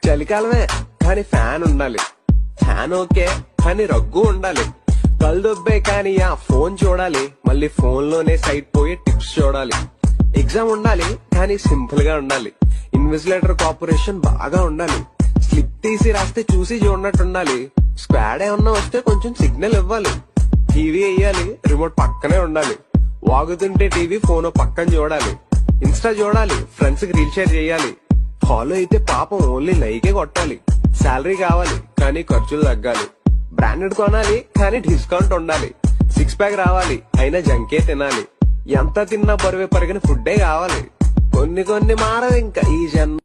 చలికాలమే కానీ ఫ్యాన్ ఉండాలి. ఫ్యాన్ ఓకే కానీ రగ్గు ఉండాలి. కళ్ళు దొబ్బే కానీ ఆ ఫోన్ చూడాలి. మళ్ళీ ఫోన్ లోనే సైట్ పోయి టిప్స్ చూడాలి. ఎగ్జామ్ ఉండాలి కానీ సింపుల్ గా ఉండాలి. ఇన్విజిలేటర్ కోఆపరేషన్ బాగా ఉండాలి. స్లిప్ తీసి రాస్తే చూసి చూడనట్టు ఉండాలి. స్క్వాడ్ ఏమన్నా వస్తే కొంచెం సిగ్నల్ ఇవ్వాలి. టీవీ వేయాలి, రిమోట్ పక్కనే ఉండాలి. వాగుతుంటే టీవీ ఫోన్ పక్కన చూడాలి. ఇన్స్టా చూడాలి, ఫ్రెండ్స్ కి రీల్ షేర్ చేయాలి. ఫాలో అయితే పాపం ఓన్లీ లైకే కొట్టాలి. శాలరీ కావాలి కానీ ఖర్చులు తగ్గాలి. బ్రాండెడ్ కొనాలి కానీ డిస్కౌంట్ ఉండాలి. 6 ప్యాక్ రావాలి అయినా జంకే తినాలి. ఎంత తిన్నా బరువే పరిగిన ఫుడ్డే కావాలి. కొన్ని మారవు ఇంకా ఈ జన్మ.